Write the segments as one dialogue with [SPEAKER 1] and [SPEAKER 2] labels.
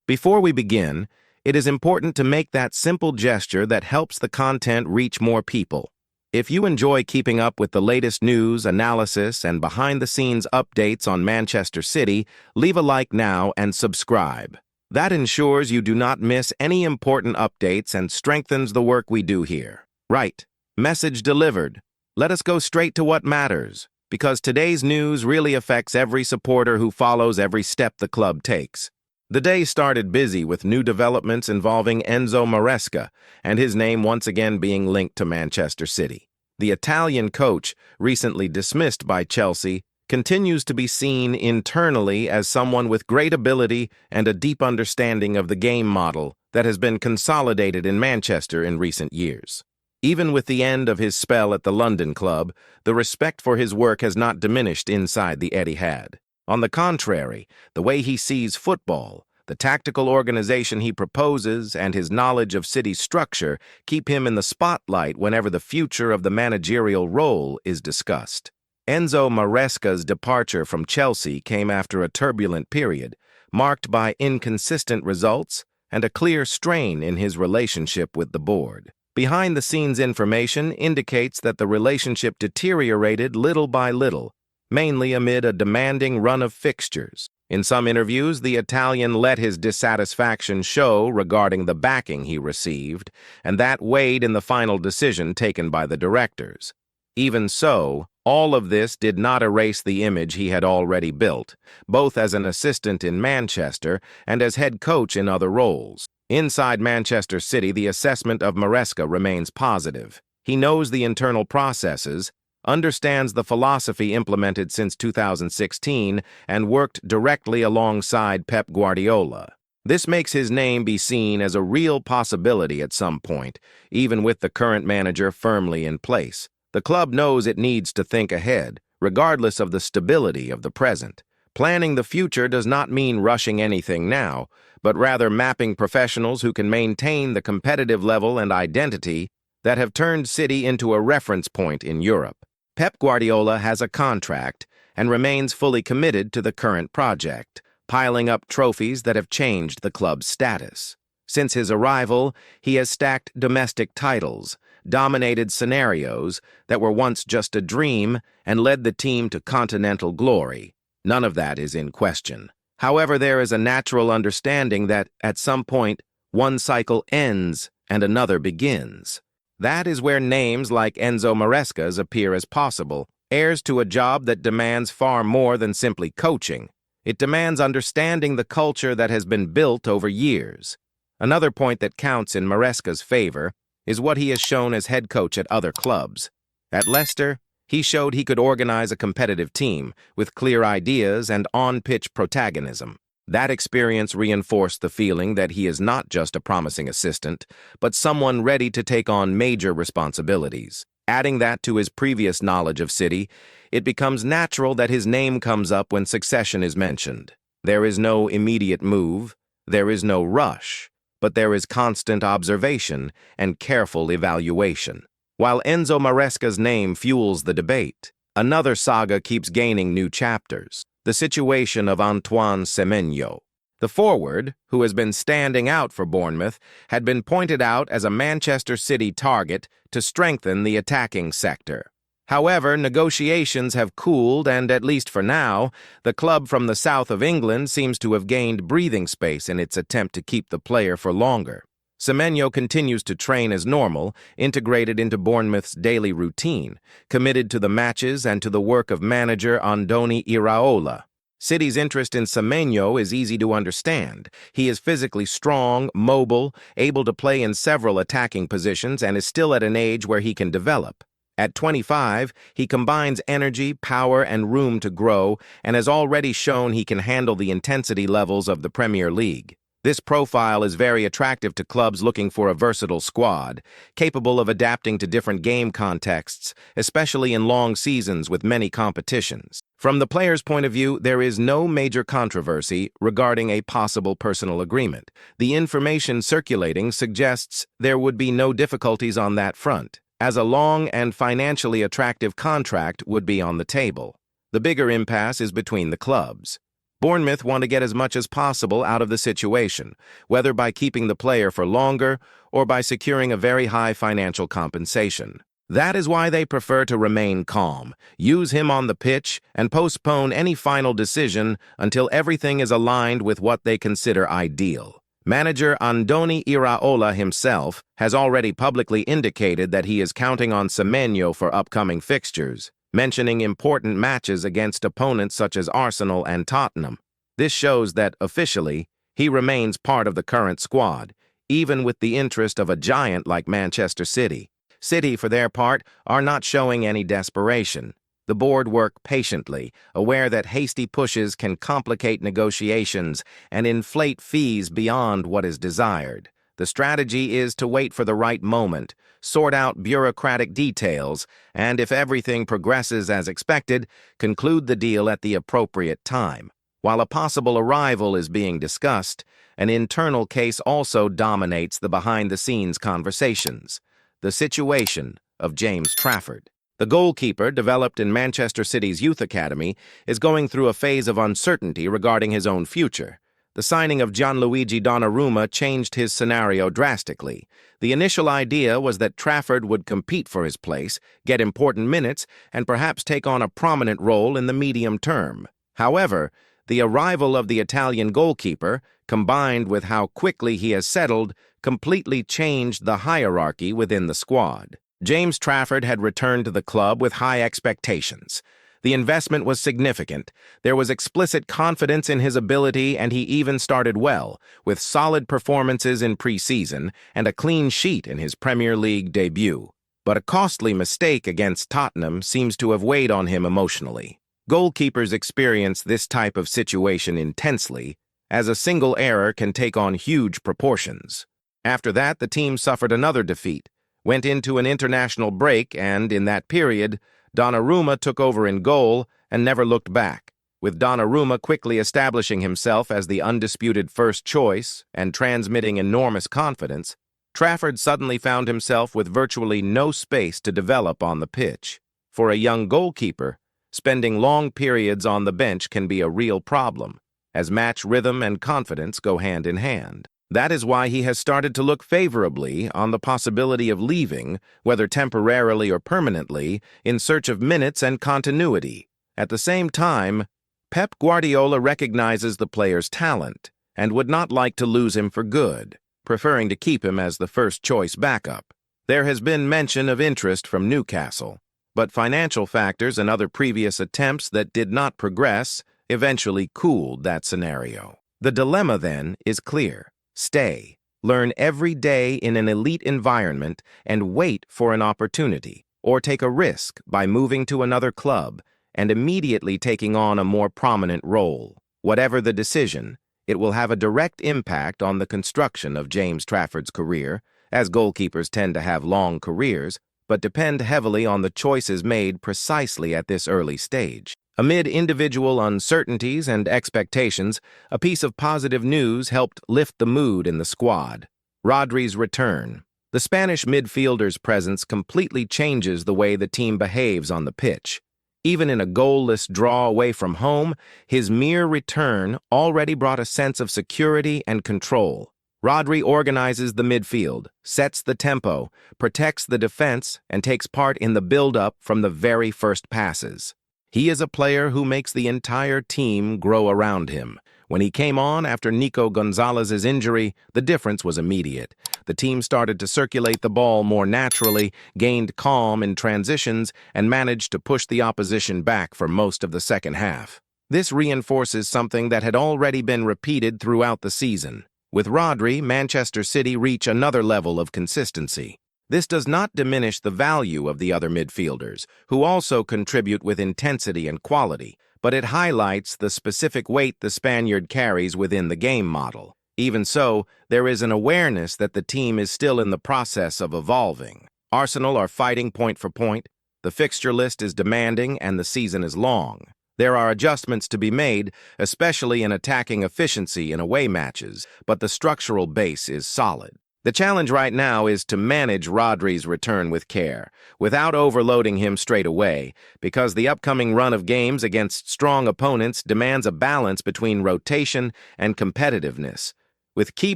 [SPEAKER 1] Before we begin, it is important to make that simple gesture that helps the content reach more people. If you enjoy keeping up with the latest news, analysis, and behind-the-scenes updates on Manchester City, leave a like now and subscribe. That ensures you do not miss any important updates and strengthens the work we do here. Right. Message delivered. Let us go straight to what matters, because today's news really affects every supporter who follows every step the club takes. The day started busy with new developments involving Enzo Maresca and his name once again being linked to Manchester City. The Italian coach, recently dismissed by Chelsea, continues to be seen internally as someone with great ability and a deep understanding of the game model that has been consolidated in Manchester in recent years. Even with the end of his spell at the London club, the respect for his work has not diminished inside the Etihad. On the contrary, the way he sees football, the tactical organization he proposes, and his knowledge of City's structure keep him in the spotlight whenever the future of the managerial role is discussed. Enzo Maresca's departure from Chelsea came after a turbulent period, marked by inconsistent results and a clear strain in his relationship with the board. Behind-the-scenes information indicates that the relationship deteriorated little by little, mainly amid a demanding run of fixtures. In some interviews, the Italian let his dissatisfaction show regarding the backing he received, and that weighed in the final decision taken by the directors. Even so, all of this did not erase the image he had already built, both as an assistant in Manchester and as head coach in other roles. Inside Manchester City, the assessment of Maresca remains positive. He knows the internal processes, understands the philosophy implemented since 2016, and worked directly alongside Pep Guardiola. This makes his name be seen as a real possibility at some point, even with the current manager firmly in place. The club knows it needs to think ahead, regardless of the stability of the present. Planning the future does not mean rushing anything now, but rather mapping professionals who can maintain the competitive level and identity that have turned City into a reference point in Europe. Pep Guardiola has a contract and remains fully committed to the current project, piling up trophies that have changed the club's status. Since his arrival, he has stacked domestic titles, dominated scenarios that were once just a dream, and led the team to continental glory. None of that is in question. However, there is a natural understanding that, at some point, one cycle ends and another begins. That is where names like Enzo Maresca's appear as possible, heirs to a job that demands far more than simply coaching. It demands understanding the culture that has been built over years. Another point that counts in Maresca's favor is what he has shown as head coach at other clubs. At Leicester, he showed he could organize a competitive team with clear ideas and on-pitch protagonism. That experience reinforced the feeling that he is not just a promising assistant, but someone ready to take on major responsibilities. Adding that to his previous knowledge of City, it becomes natural that his name comes up when succession is mentioned. There is no immediate move, there is no rush, but there is constant observation and careful evaluation. While Enzo Maresca's name fuels the debate, another saga keeps gaining new chapters. The situation of Antoine Semeno. The forward, who has been standing out for Bournemouth, had been pointed out as a Manchester City target to strengthen the attacking sector. However, negotiations have cooled and, at least for now, the club from the south of England seems to have gained breathing space in its attempt to keep the player for longer. Semeno continues to train as normal, integrated into Bournemouth's daily routine, committed to the matches and to the work of manager Andoni Iraola. City's interest in Semeno is easy to understand. He is physically strong, mobile, able to play in several attacking positions, and is still at an age where he can develop. At 25, he combines energy, power, and room to grow, and has already shown he can handle the intensity levels of the Premier League. This profile is very attractive to clubs looking for a versatile squad, capable of adapting to different game contexts, especially in long seasons with many competitions. From the player's point of view, there is no major controversy regarding a possible personal agreement. The information circulating suggests there would be no difficulties on that front, as a long and financially attractive contract would be on the table. The bigger impasse is between the clubs. Bournemouth want to get as much as possible out of the situation, whether by keeping the player for longer or by securing a very high financial compensation. That is why they prefer to remain calm, use him on the pitch, and postpone any final decision until everything is aligned with what they consider ideal. Manager Andoni Iraola himself has already publicly indicated that he is counting on Semeno for upcoming fixtures, mentioning important matches against opponents such as Arsenal and Tottenham. This shows that, officially, he remains part of the current squad, even with the interest of a giant like Manchester City. City, for their part, are not showing any desperation. The board work patiently, aware that hasty pushes can complicate negotiations and inflate fees beyond what is desired. The strategy is to wait for the right moment, sort out bureaucratic details, and if everything progresses as expected, conclude the deal at the appropriate time. While a possible arrival is being discussed, an internal case also dominates the behind-the-scenes conversations: the situation of James Trafford. The goalkeeper, developed in Manchester City's youth academy, is going through a phase of uncertainty regarding his own future. The signing of Gianluigi Donnarumma changed his scenario drastically. The initial idea was that Trafford would compete for his place, get important minutes, and perhaps take on a prominent role in the medium term. However, the arrival of the Italian goalkeeper, combined with how quickly he has settled, completely changed the hierarchy within the squad. James Trafford had returned to the club with high expectations. The investment was significant. There was explicit confidence in his ability, and he even started well, with solid performances in pre-season and a clean sheet in his Premier League debut. But a costly mistake against Tottenham seems to have weighed on him emotionally. Goalkeepers experience this type of situation intensely, as a single error can take on huge proportions. After that, the team suffered another defeat, went into an international break, and, in that period, Donnarumma took over in goal and never looked back. With Donnarumma quickly establishing himself as the undisputed first choice and transmitting enormous confidence, Trafford suddenly found himself with virtually no space to develop on the pitch. For a young goalkeeper, spending long periods on the bench can be a real problem, as match rhythm and confidence go hand in hand. That is why he has started to look favorably on the possibility of leaving, whether temporarily or permanently, in search of minutes and continuity. At the same time, Pep Guardiola recognizes the player's talent and would not like to lose him for good, preferring to keep him as the first-choice backup. There has been mention of interest from Newcastle, but financial factors and other previous attempts that did not progress eventually cooled that scenario. The dilemma, then, is clear. Stay, learn every day in an elite environment, and wait for an opportunity, or take a risk by moving to another club and immediately taking on a more prominent role. Whatever the decision, it will have a direct impact on the construction of James Trafford's career, as goalkeepers tend to have long careers, but depend heavily on the choices made precisely at this early stage. Amid individual uncertainties and expectations, a piece of positive news helped lift the mood in the squad: Rodri's return. The Spanish midfielder's presence completely changes the way the team behaves on the pitch. Even in a goalless draw away from home, his mere return already brought a sense of security and control. Rodri organizes the midfield, sets the tempo, protects the defense, and takes part in the build-up from the very first passes. He is a player who makes the entire team grow around him. When he came on after Nico Gonzalez's injury, the difference was immediate. The team started to circulate the ball more naturally, gained calm in transitions, and managed to push the opposition back for most of the second half. This reinforces something that had already been repeated throughout the season. With Rodri, Manchester City reach another level of consistency. This does not diminish the value of the other midfielders, who also contribute with intensity and quality, but it highlights the specific weight the Spaniard carries within the game model. Even so, there is an awareness that the team is still in the process of evolving. Arsenal are fighting point for point, the fixture list is demanding, and the season is long. There are adjustments to be made, especially in attacking efficiency in away matches, but the structural base is solid. The challenge right now is to manage Rodri's return with care, without overloading him straight away, because the upcoming run of games against strong opponents demands a balance between rotation and competitiveness. With key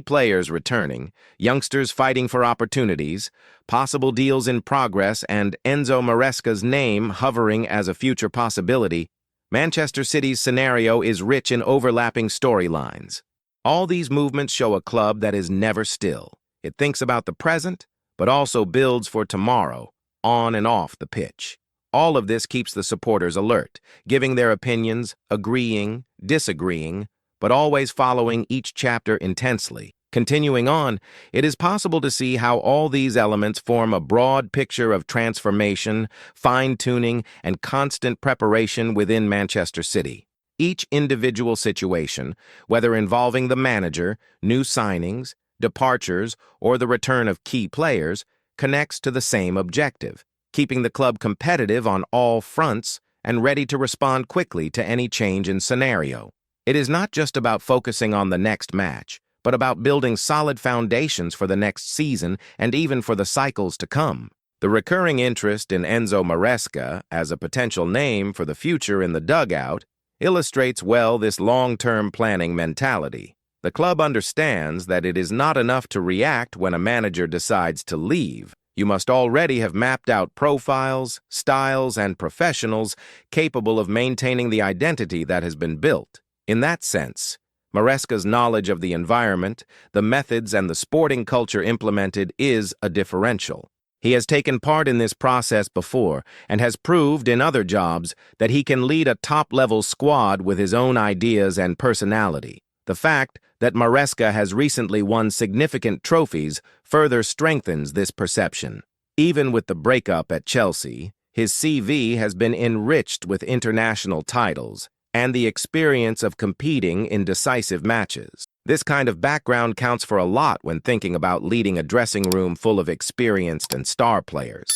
[SPEAKER 1] players returning, youngsters fighting for opportunities, possible deals in progress, and Enzo Maresca's name hovering as a future possibility, Manchester City's scenario is rich in overlapping storylines. All these movements show a club that is never still. It thinks about the present, but also builds for tomorrow, on and off the pitch. All of this keeps the supporters alert, giving their opinions, agreeing, disagreeing, but always following each chapter intensely. Continuing on, it is possible to see how all these elements form a broad picture of transformation, fine-tuning, and constant preparation within Manchester City. Each individual situation, whether involving the manager, new signings, departures, or the return of key players, connects to the same objective, keeping the club competitive on all fronts and ready to respond quickly to any change in scenario. It is not just about focusing on the next match, but about building solid foundations for the next season and even for the cycles to come. The recurring interest in Enzo Maresca as a potential name for the future in the dugout illustrates well this long-term planning mentality. The club understands that it is not enough to react when a manager decides to leave. You must already have mapped out profiles, styles, and professionals capable of maintaining the identity that has been built. In that sense, Maresca's knowledge of the environment, the methods, and the sporting culture implemented is a differential. He has taken part in this process before and has proved in other jobs that he can lead a top-level squad with his own ideas and personality. The fact that Maresca has recently won significant trophies further strengthens this perception. Even with the breakup at Chelsea, his CV has been enriched with international titles and the experience of competing in decisive matches. This kind of background counts for a lot when thinking about leading a dressing room full of experienced and star players.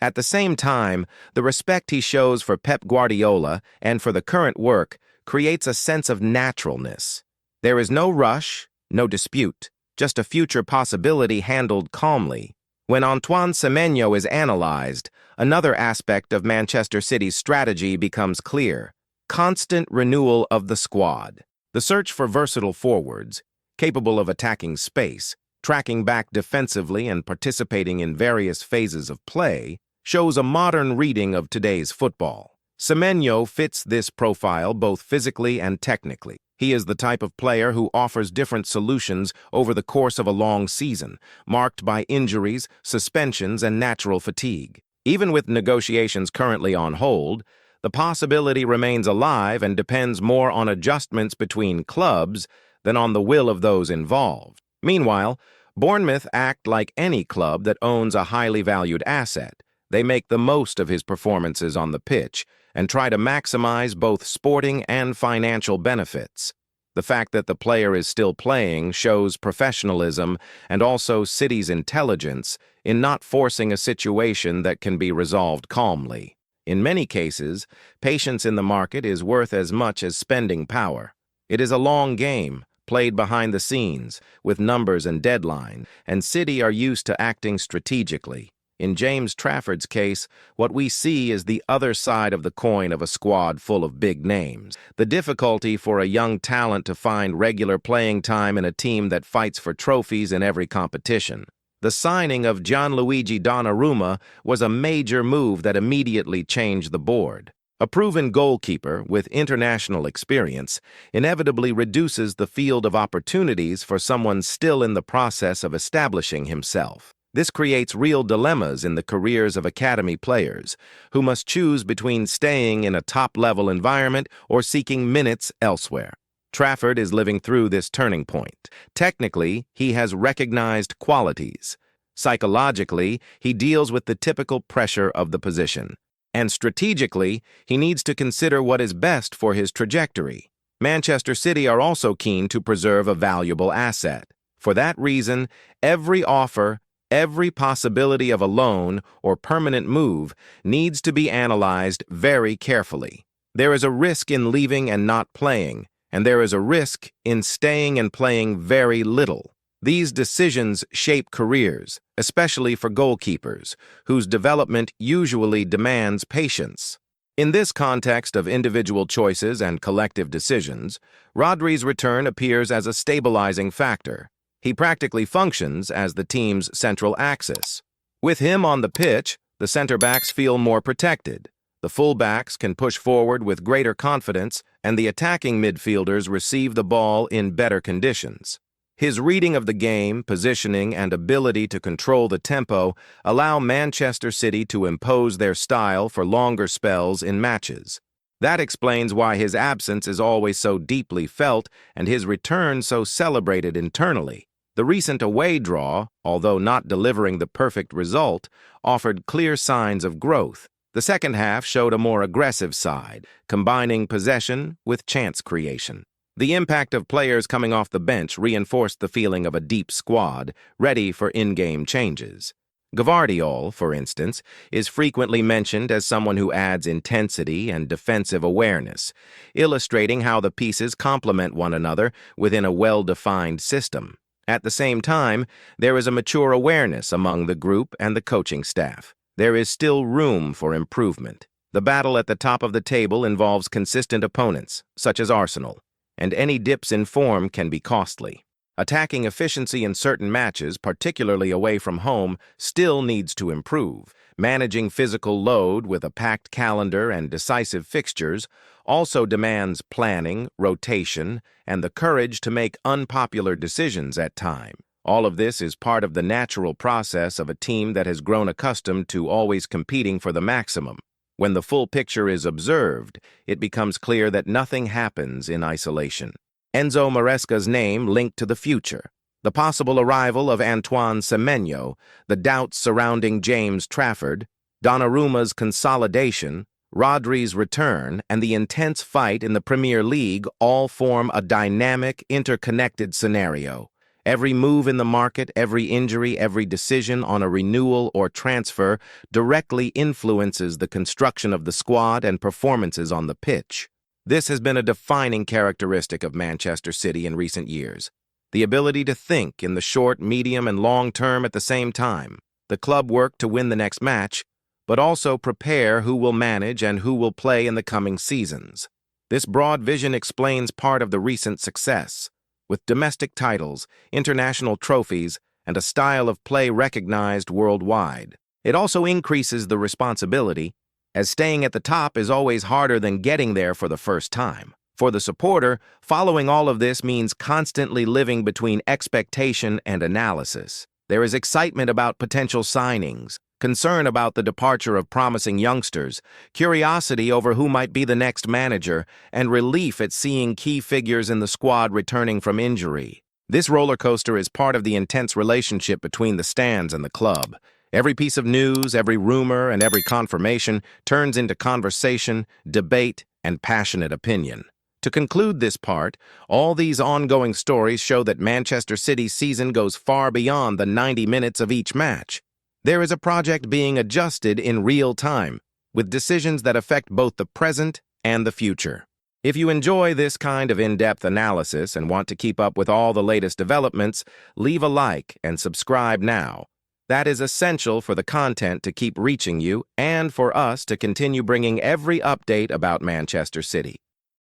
[SPEAKER 1] At the same time, the respect he shows for Pep Guardiola and for the current work creates a sense of naturalness. There is no rush, no dispute, just a future possibility handled calmly. When Antoine Semeno is analyzed, another aspect of Manchester City's strategy becomes clear: constant renewal of the squad. The search for versatile forwards, capable of attacking space, tracking back defensively, and participating in various phases of play, shows a modern reading of today's football. Semeno fits this profile both physically and technically. He is the type of player who offers different solutions over the course of a long season, marked by injuries, suspensions, and natural fatigue. Even with negotiations currently on hold, the possibility remains alive and depends more on adjustments between clubs than on the will of those involved. Meanwhile, Bournemouth act like any club that owns a highly valued asset. They make the most of his performances on the pitch and try to maximize both sporting and financial benefits. The fact that the player is still playing shows professionalism and also City's intelligence in not forcing a situation that can be resolved calmly. In many cases, patience in the market is worth as much as spending power. It is a long game, played behind the scenes, with numbers and deadline, and City are used to acting strategically. In James Trafford's case, what we see is the other side of the coin of a squad full of big names. The difficulty for a young talent to find regular playing time in a team that fights for trophies in every competition. The signing of Gianluigi Donnarumma was a major move that immediately changed the board. A proven goalkeeper with international experience inevitably reduces the field of opportunities for someone still in the process of establishing himself. This creates real dilemmas in the careers of academy players, who must choose between staying in a top-level environment or seeking minutes elsewhere. Trafford is living through this turning point. Technically, he has recognized qualities. Psychologically, he deals with the typical pressure of the position. And strategically, he needs to consider what is best for his trajectory. Manchester City are also keen to preserve a valuable asset. For that reason, every offer, every possibility of a loan or permanent move needs to be analyzed very carefully. There is a risk in leaving and not playing, and there is a risk in staying and playing very little. These decisions shape careers, especially for goalkeepers, whose development usually demands patience. In this context of individual choices and collective decisions, Rodri's return appears as a stabilizing factor. He practically functions as the team's central axis. With him on the pitch, the center-backs feel more protected. The full-backs can push forward with greater confidence, and the attacking midfielders receive the ball in better conditions. His reading of the game, positioning, and ability to control the tempo allow Manchester City to impose their style for longer spells in matches. That explains why his absence is always so deeply felt and his return so celebrated internally. The recent away draw, although not delivering the perfect result, offered clear signs of growth. The second half showed a more aggressive side, combining possession with chance creation. The impact of players coming off the bench reinforced the feeling of a deep squad, ready for in-game changes. Gvardiol, for instance, is frequently mentioned as someone who adds intensity and defensive awareness, illustrating how the pieces complement one another within a well-defined system. At the same time, there is a mature awareness among the group and the coaching staff. There is still room for improvement. The battle at the top of the table involves consistent opponents, such as Arsenal, and any dips in form can be costly. Attacking efficiency in certain matches, particularly away from home, still needs to improve. Managing physical load with a packed calendar and decisive fixtures also demands planning, rotation, and the courage to make unpopular decisions at times. All of this is part of the natural process of a team that has grown accustomed to always competing for the maximum. When the full picture is observed, it becomes clear that nothing happens in isolation. Enzo Maresca's name linked to the future, the possible arrival of Antoine Semeno, the doubts surrounding James Trafford, Donnarumma's consolidation, Rodri's return, and the intense fight in the Premier League all form a dynamic, interconnected scenario. Every move in the market, every injury, every decision on a renewal or transfer directly influences the construction of the squad and performances on the pitch. This has been a defining characteristic of Manchester City in recent years. The ability to think in the short, medium, and long term at the same time. The club worked to win the next match, but also prepare who will manage and who will play in the coming seasons. This broad vision explains part of the recent success. With domestic titles, international trophies, and a style of play recognized worldwide. It also increases the responsibility, as staying at the top is always harder than getting there for the first time. For the supporter, following all of this means constantly living between expectation and analysis. There is excitement about potential signings, concern about the departure of promising youngsters, curiosity over who might be the next manager, and relief at seeing key figures in the squad returning from injury. This roller coaster is part of the intense relationship between the stands and the club. Every piece of news, every rumor, and every confirmation turns into conversation, debate, and passionate opinion. To conclude this part, all these ongoing stories show that Manchester City's season goes far beyond the 90 minutes of each match. There is a project being adjusted in real time, with decisions that affect both the present and the future. If you enjoy this kind of in-depth analysis and want to keep up with all the latest developments, leave a like and subscribe now. That is essential for the content to keep reaching you and for us to continue bringing every update about Manchester City.